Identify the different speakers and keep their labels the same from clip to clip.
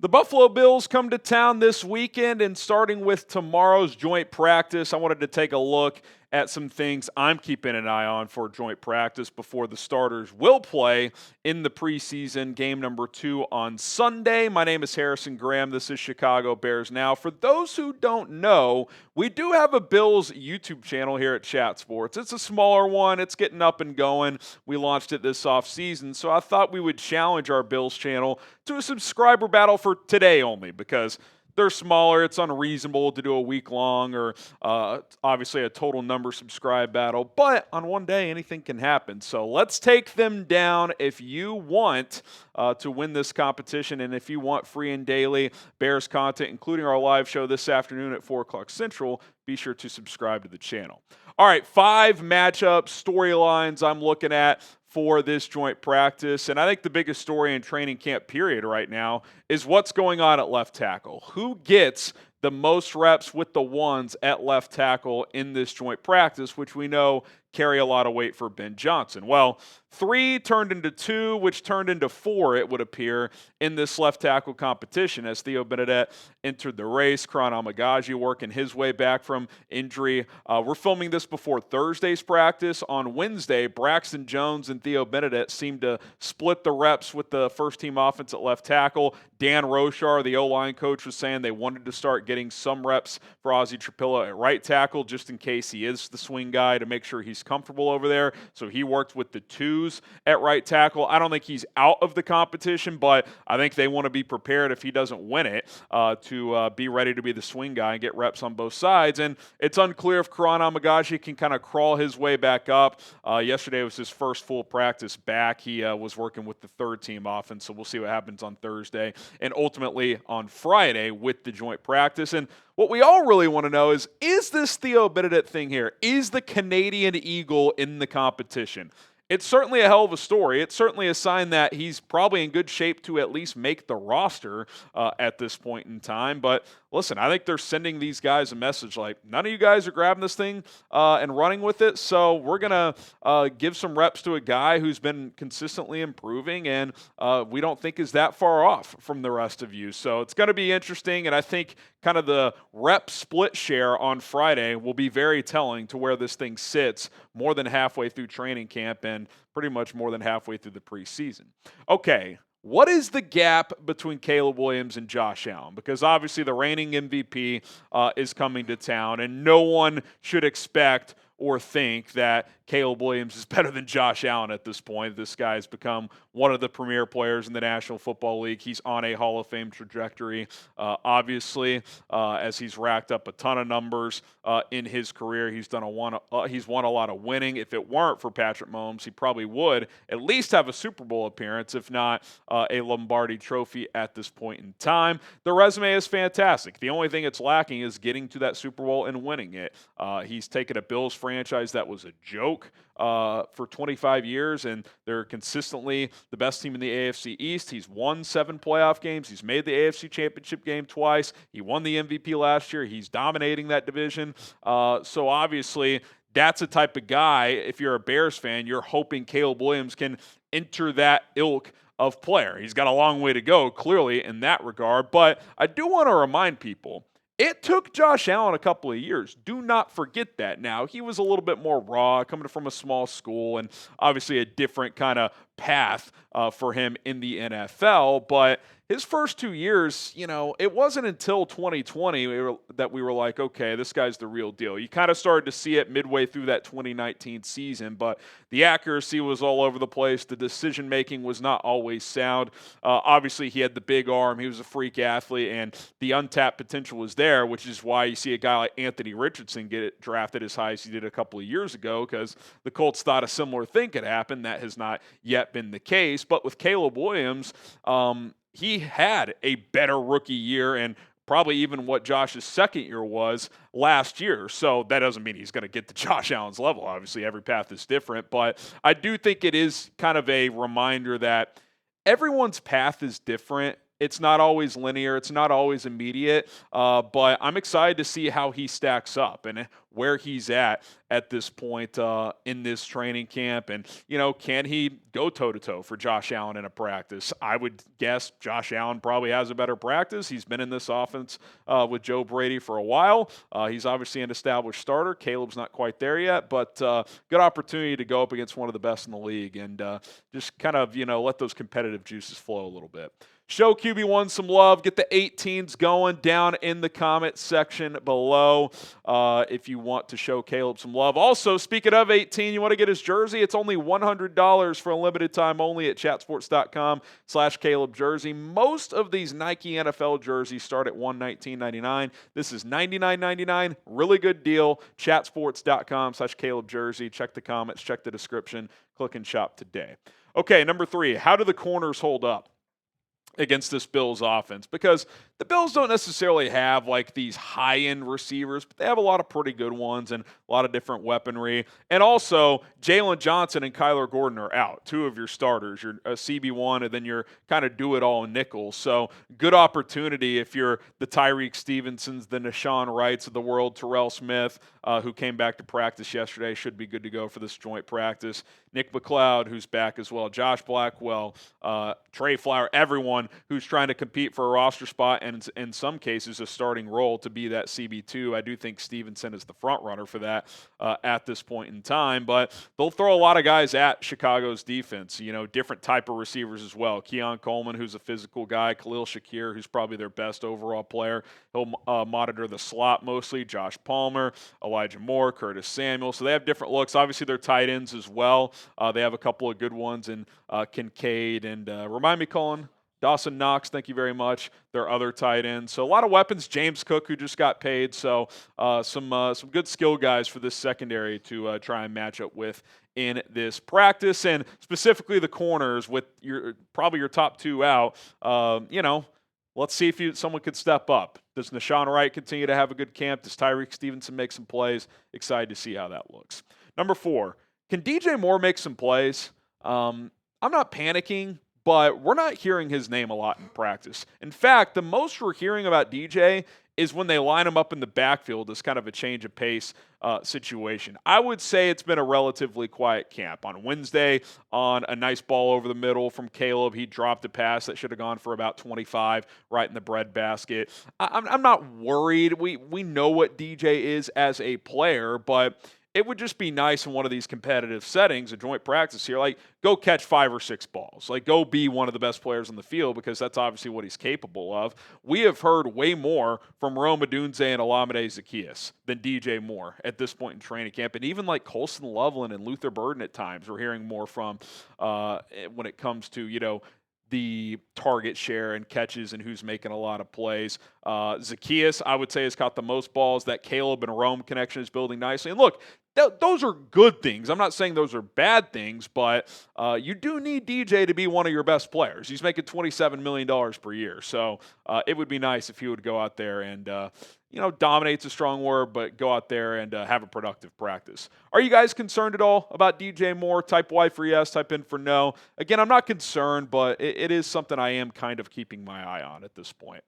Speaker 1: The Buffalo Bills come to town this weekend, and starting with tomorrow's joint practice, I wanted to take a look at some things I'm keeping an eye on for joint practice before the starters will play in the preseason game number 2 on Sunday. My name is Harrison Graham. This is Chicago Bears Now. For those who don't know, we do have a Bills YouTube channel here at Chat Sports. It's a smaller one. It's getting up and going. We launched it this offseason, so I thought we would challenge our Bills channel to a subscriber battle for today only because they're smaller. It's unreasonable to do a week-long or obviously a total number subscribe battle. But on one day, anything can happen. So let's take them down if you want to win this competition. And if you want free and daily Bears content, including our live show this afternoon at 4 o'clock Central, be sure to subscribe to the channel. All right, 5 matchups, storylines I'm looking at for this joint practice. And I think the biggest story in training camp period right now is what's going on at left tackle. Who gets the most reps with the ones at left tackle in this joint practice, which we know carry a lot of weight for Ben Johnson. Well, 3 turned into 2, which turned into 4, it would appear, in this left tackle competition as Theo Benedette entered the race. Karan Amagaji working his way back from injury. We're filming this before Thursday's practice. On Wednesday, Braxton Jones and Theo Benedette seemed to split the reps with the first-team offense at left tackle. Dan Roshar, the O-line coach, was saying they wanted to start getting some reps for Ozzy Trapilo at right tackle just in case he is the swing guy to make sure he's comfortable over there. So he worked with the 2s at right tackle. I don't think he's out of the competition, but I think they want to be prepared if he doesn't win it to be ready to be the swing guy and get reps on both sides. And it's unclear if Karan Amagaji can kind of crawl his way back up. Yesterday was his first full practice back. He was working with the third-team offense, so we'll see what happens on Thursday and ultimately on Friday with the joint practice. And what we all really want to know is this Theo Benedette thing here? Is the Canadian Eagle in the competition? It's certainly a hell of a story. It's certainly a sign that he's probably in good shape to at least make the roster at this point in time. But listen, I think they're sending these guys a message like, none of you guys are grabbing this thing and running with it, so we're going to give some reps to a guy who's been consistently improving and we don't think is that far off from the rest of you. So it's going to be interesting, and I think kind of the rep split share on Friday will be very telling to where this thing sits more than halfway through training camp and pretty much more than halfway through the preseason. Okay, what is the gap between Caleb Williams and Josh Allen? Because obviously the reigning MVP is coming to town, and no one should expect or think that Caleb Williams is better than Josh Allen at this point. This guy has become one of the premier players in the National Football League. He's on a Hall of Fame trajectory, obviously, as he's racked up a ton of numbers in his career. He's won a lot of winning. If it weren't for Patrick Mahomes, he probably would at least have a Super Bowl appearance, if not a Lombardi trophy at this point in time. The resume is fantastic. The only thing it's lacking is getting to that Super Bowl and winning it. He's taken a Bills franchise that was a joke for 25 years, and they're consistently the best team in the AFC East. He's won 7 playoff games. He's made the AFC Championship game twice. He won the MVP last year. He's dominating that division. So obviously, that's a type of guy, if you're a Bears fan, you're hoping Caleb Williams can enter that ilk of player. He's got a long way to go, clearly, in that regard. But I do want to remind people, it took Josh Allen a couple of years. Do not forget that. Now, he was a little bit more raw, coming from a small school, and obviously a different kind of path for him in the NFL. But his first 2 years, it wasn't until 2020 that we were like, okay, this guy's the real deal. You kind of started to see it midway through that 2019 season, but the accuracy was all over the place. The decision-making was not always sound. Obviously, he had the big arm. He was a freak athlete, and the untapped potential was there, which is why you see a guy like Anthony Richardson get drafted as high as he did a couple of years ago, because the Colts thought a similar thing could happen. That has not yet been the case. But with Caleb Williams, he had a better rookie year and probably even what Josh's second year was last year. So that doesn't mean he's going to get to Josh Allen's level. Obviously, every path is different. But I do think it is kind of a reminder that everyone's path is different. It's not always linear. It's not always immediate. But I'm excited to see how he stacks up. And where he's at this point in this training camp. And, can he go toe-to-toe for Josh Allen in a practice? I would guess Josh Allen probably has a better practice. He's been in this offense with Joe Brady for a while. He's obviously an established starter. Caleb's not quite there yet, but good opportunity to go up against one of the best in the league and just kind of, let those competitive juices flow a little bit. Show QB1 some love. Get the 18s going down in the comment section below if you want to show Caleb some love. Also, speaking of 18, you want to get his jersey? It's only $100 for a limited time only at chatsports.com/Caleb jersey. Most of these Nike NFL jerseys start at $119.99. This is $99.99. Really good deal. Chatsports.com/Caleb jersey. Check the comments, check the description, click and shop today. Okay, number 3, how do the corners hold up against this Bills offense? Because the Bills don't necessarily have like these high-end receivers, but they have a lot of pretty good ones and a lot of different weaponry. And also, Jalen Johnson and Kyler Gordon are out, 2 of your starters. You're a CB1, and then you're kind of do-it-all nickels. So good opportunity if you're the Tyreek Stevensons, the Nashawn Wrights of the world, Terrell Smith, who came back to practice yesterday, should be good to go for this joint practice. Nick McLeod, who's back as well. Josh Blackwell, Trey Flower, everyone who's trying to compete for a roster spot and in some cases a starting role to be that CB2. I do think Stevenson is the front runner for that at this point in time, but they'll throw a lot of guys at Chicago's defense, different type of receivers as well. Keon Coleman, who's a physical guy, Khalil Shakir, who's probably their best overall player. He'll monitor the slot mostly. Josh Palmer, Elijah Moore, Curtis Samuel. So they have different looks. Obviously, their tight ends as well. They have a couple of good ones in Kincaid and remind me, Colin, Dawson Knox, thank you very much. Their other tight ends. So a lot of weapons. James Cook, who just got paid. So some good skill guys for this secondary to try and match up with in this practice. And specifically the corners with probably your top 2 out. Let's see if someone could step up. Does Nashawn Wright continue to have a good camp? Does Tyreek Stevenson make some plays? Excited to see how that looks. Number 4, can DJ Moore make some plays? I'm not panicking, but we're not hearing his name a lot in practice. In fact, the most we're hearing about DJ is when they line him up in the backfield as kind of a change of pace situation. I would say it's been a relatively quiet camp. On Wednesday, on a nice ball over the middle from Caleb, he dropped a pass that should have gone for about 25 right in the breadbasket. I'm not worried. We know what DJ is as a player, but it would just be nice in one of these competitive settings, a joint practice here, like go catch 5 or 6 balls. Like go be one of the best players on the field because that's obviously what he's capable of. We have heard way more from Rome Odunze and Olamide Zaccheaus than DJ Moore at this point in training camp. And even like Colston Loveland and Luther Burden at times we're hearing more from when it comes to, the target share and catches and who's making a lot of plays. Zaccheaus, I would say, has caught the most balls. That Caleb and Rome connection is building nicely. And look, those are good things. I'm not saying those are bad things, but you do need DJ to be one of your best players. He's making $27 million per year. So it would be nice if he would go out there and, dominate's a strong word, but go out there and have a productive practice. Are you guys concerned at all about DJ Moore? Type Y for yes, type in for no. Again, I'm not concerned, but it is something I am kind of keeping my eye on at this point.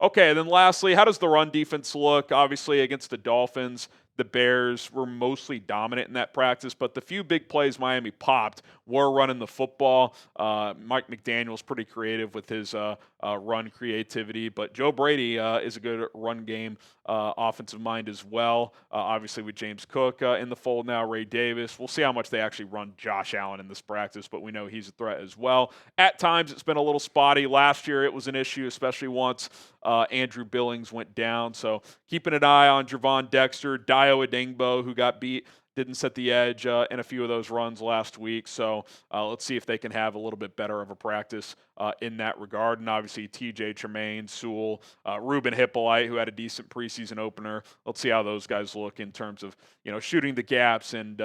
Speaker 1: Okay, then lastly, how does the run defense look? Obviously, against the Dolphins, the Bears were mostly dominant in that practice, but the few big plays Miami popped were running the football. Mike McDaniel's pretty creative with his run creativity, but Joe Brady is a good run game offensive mind as well. Obviously with James Cook in the fold now, Ray Davis. We'll see how much they actually run Josh Allen in this practice, but we know he's a threat as well. At times it's been a little spotty. Last year it was an issue, especially once Andrew Billings went down. So keeping an eye on Javon Dexter, Dio Adingbo, who got beat, didn't set the edge in a few of those runs last week. So let's see if they can have a little bit better of a practice in that regard. And obviously TJ Tremaine, Sewell, Ruben Hippolyte, who had a decent preseason opener. Let's see how those guys look in terms of, shooting the gaps and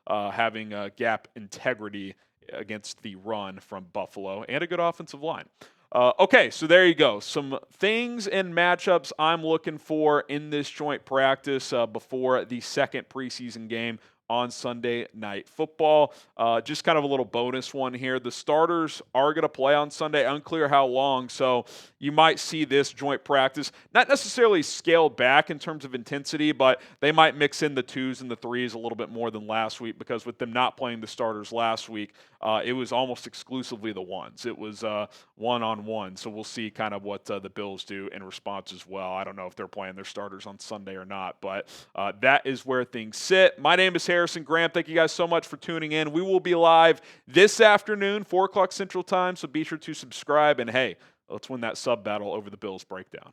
Speaker 1: having gap integrity against the run from Buffalo and a good offensive line. Okay, so there you go. Some things and matchups I'm looking for in this joint practice before the second preseason game on Sunday Night Football. Just kind of a little bonus one here. The starters are going to play on Sunday, unclear how long, so you might see this joint practice not necessarily scaled back in terms of intensity, but they might mix in the 2s and the 3s a little bit more than last week, because with them not playing the starters last week, it was almost exclusively the 1s. It was one-on-one, so we'll see kind of what the Bills do in response as well. I don't know if they're playing their starters on Sunday or not, but that is where things sit. My name is Harrison Graham. Thank you guys so much for tuning in. We will be live this afternoon, 4 o'clock Central Time, so be sure to subscribe. And hey, let's win that sub battle over the Bills breakdown.